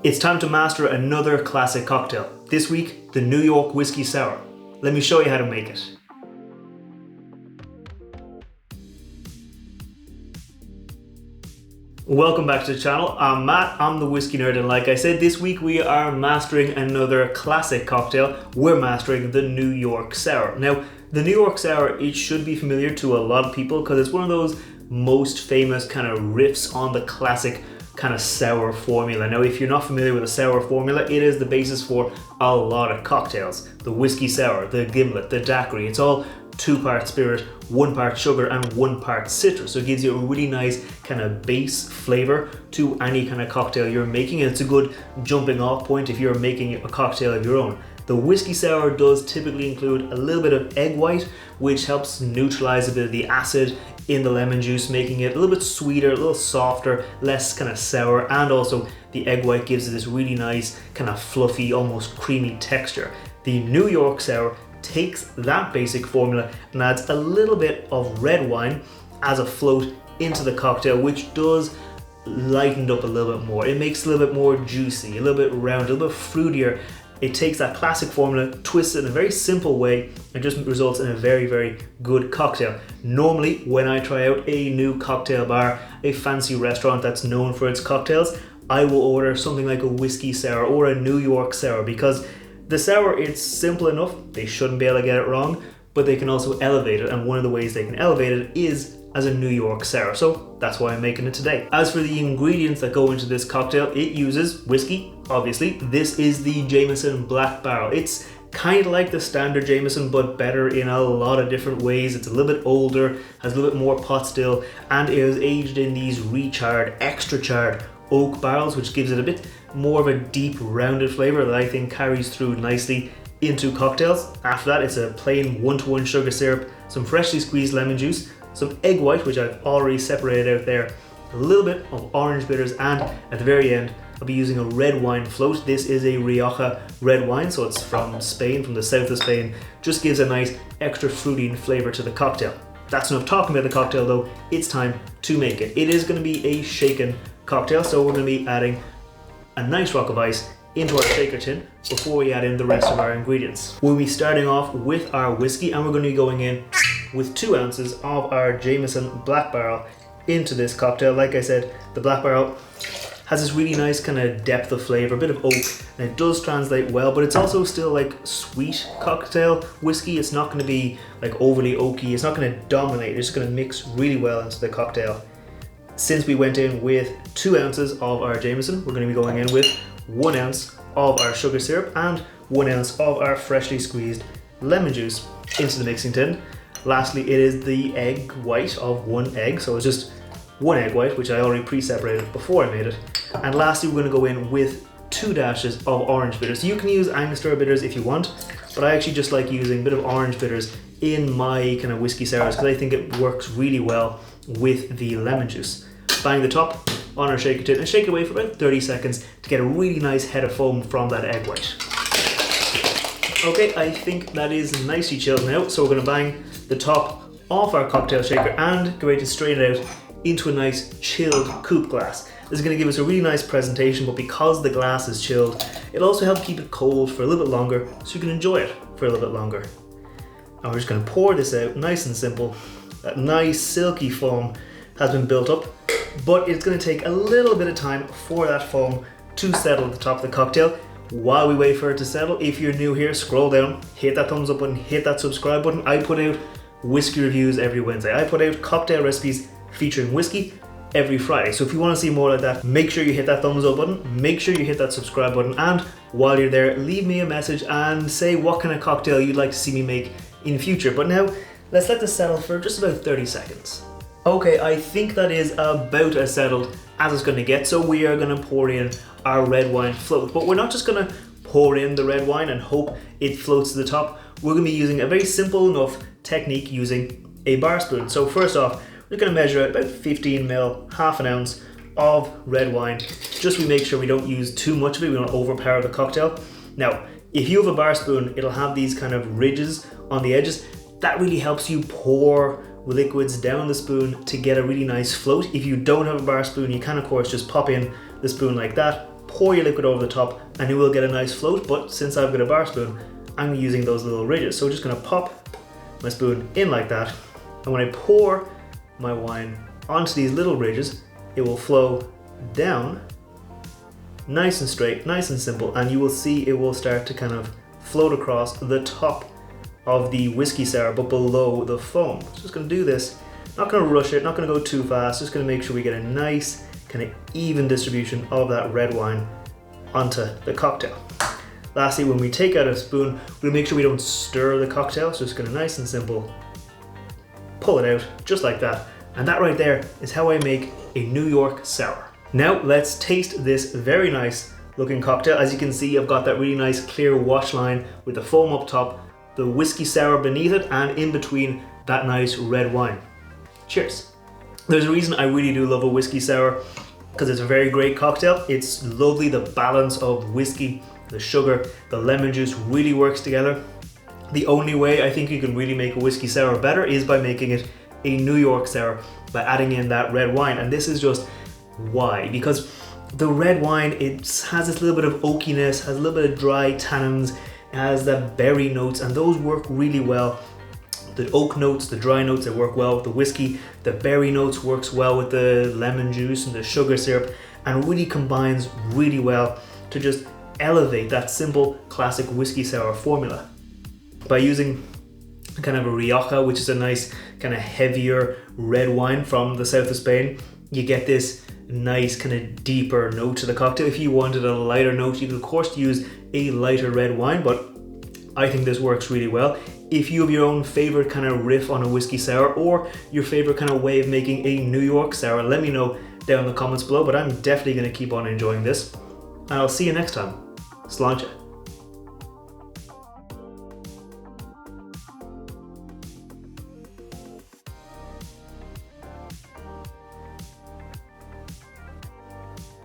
It's time to master another classic cocktail. This week, the New York Whiskey Sour. Let me show you how to make it. Welcome back to the channel. I'm Matt, I'm the Whiskey Nerd, and like I said, this week we are mastering another classic cocktail. We're mastering the New York Sour. Now, the New York Sour, it should be familiar to a lot of people because it's one of those most famous kind of riffs on the classic kind of sour formula. Now, if you're not familiar with a sour formula, it is the basis for a lot of cocktails. The whiskey sour, the gimlet, the daiquiri, it's all 2-part spirit, 1 part sugar, and 1 part citrus. So it gives you a really nice kind of base flavor to any kind of cocktail you're making, and it's a good jumping off point if you're making a cocktail of your own. The whiskey sour does typically include a little bit of egg white, which helps neutralize a bit of the acid in the lemon juice, making it a little bit sweeter, a little softer, less kind of sour, and also the egg white gives it this really nice kind of fluffy, almost creamy texture. The New York Sour takes that basic formula and adds a little bit of red wine as a float into the cocktail, which does lighten it up a little bit more. It makes it a little bit more juicy, a little bit round, a little bit fruitier. It takes that classic formula, twists it in a very simple way, and just results in a very, very good cocktail. Normally, when I try out a new cocktail bar, a fancy restaurant that's known for its cocktails, I will order something like a whiskey sour or a New York sour, because the sour, it's simple enough, they shouldn't be able to get it wrong, but they can also elevate it, and one of the ways they can elevate it is as a New York sour, so that's why I'm making it today. As for the ingredients that go into this cocktail, it uses whiskey, obviously. This is the Jameson Black Barrel. It's kind of like the standard Jameson, but better in a lot of different ways. It's a little bit older, has a little bit more pot still, and it is aged in these recharred, extra charred oak barrels, which gives it a bit more of a deep, rounded flavor that I think carries through nicely into cocktails. After that, it's a plain 1-to-1 sugar syrup, some freshly squeezed lemon juice, some egg white, which I've already separated out there, a little bit of orange bitters, and at the very end, I'll be using a red wine float. This is a Rioja red wine, so it's from Spain, from the south of Spain. Just gives a nice extra fruity flavor to the cocktail. That's enough talking about the cocktail though, it's time to make it. It is going to be a shaken cocktail, so we're going to be adding a nice rock of ice into our shaker tin before we add in the rest of our ingredients. We'll be starting off with our whiskey, and we're going to be going in with 2 ounces of our Jameson Black Barrel into this cocktail. Like I said, the Black Barrel has this really nice kind of depth of flavor, a bit of oak, and it does translate well, but it's also still like sweet cocktail whiskey. It's not going to be like overly oaky, it's not going to dominate, it's just going to mix really well into the cocktail. Since we went in with 2 ounces of our Jameson, we're going to be going in with 1 ounce of our sugar syrup and 1 ounce of our freshly squeezed lemon juice into the mixing tin. Lastly, it is the egg white of 1 egg, so it's just 1 egg white, which I already pre-separated before I made it. And lastly, we're going to go in with 2 dashes of orange bitters. So you can use Angostura bitters if you want, but I actually just like using a bit of orange bitters in my kind of whiskey sours because I think it works really well with the lemon juice. Bang the top on our shaker tin and shake it away for about 30 seconds to get a really nice head of foam from that egg white. Okay, I think that is nicely chilled now, so we're going to bang the top off our cocktail shaker and get ready to strain it out into a nice chilled coupe glass. This is going to give us a really nice presentation, but because the glass is chilled, it'll also help keep it cold for a little bit longer so you can enjoy it for a little bit longer. And we're just going to pour this out nice and simple. That nice silky foam has been built up, but it's going to take a little bit of time for that foam to settle at the top of the cocktail. While we wait for it to settle, if you're new here, scroll down, hit that thumbs up button, hit that subscribe button. I put out whiskey reviews every Wednesday. I put out cocktail recipes featuring whiskey every Friday. So if you want to see more like that, make sure you hit that thumbs up button, make sure you hit that subscribe button, and while you're there, leave me a message and say what kind of cocktail you'd like to see me make in future. But now, let's let this settle for just about 30 seconds. Okay, I think that is about as settled as it's going to get, so we are going to pour in our red wine float. But we're not just going to pour in the red wine and hope it floats to the top. We're going to be using a very simple enough technique using a bar spoon. So first off, we're going to measure out about 15 ml, half an ounce of red wine, just to make sure we don't use too much of it, we don't overpower the cocktail. Now, if you have a bar spoon, it'll have these kind of ridges on the edges. That really helps you pour liquids down the spoon to get a really nice float. If you don't have a bar spoon, you can of course just pop in the spoon like that, pour your liquid over the top and you will get a nice float, but since I've got a bar spoon, I'm using those little ridges. So I'm just gonna pop my spoon in like that, and when I pour my wine onto these little ridges, it will flow down nice and straight, nice and simple, and you will see it will start to kind of float across the top of the whiskey sour but below the foam. So just going to do this, not going to rush it, not going to go too fast, just going to make sure we get a nice kind of even distribution of that red wine onto the cocktail. Lastly, when we take out a spoon, we'll make sure we don't stir the cocktail, so just going to nice and simple pull it out just like that. And that right there is how I make a New York sour. Now let's taste this very nice looking cocktail. As you can see, I've got that really nice clear wash line with the foam up top, the whiskey sour beneath it, and in between that nice red wine. Cheers. There's a reason I really do love a whiskey sour, because it's a very great cocktail. It's lovely, the balance of whiskey, the sugar, the lemon juice really works together. The only way I think you can really make a whiskey sour better is by making it a New York sour, by adding in that red wine. And this is just why, because the red wine, it has this little bit of oakiness, has a little bit of dry tannins, it has the berry notes, and those work really well. The oak notes, the dry notes, they work well with the whiskey. The berry notes works well with the lemon juice and the sugar syrup, and really combines really well to just elevate that simple classic whiskey sour formula. By using kind of a Rioja, which is a nice kind of heavier red wine from the south of Spain, you get this nice kind of deeper note to the cocktail. If you wanted a lighter note, you could of course use a lighter red wine, but I think this works really well. If you have your own favorite kind of riff on a whiskey sour, or your favorite kind of way of making a New York sour, let me know down in the comments below, but I'm definitely going to keep on enjoying this. And I'll see you next time. Sláinte.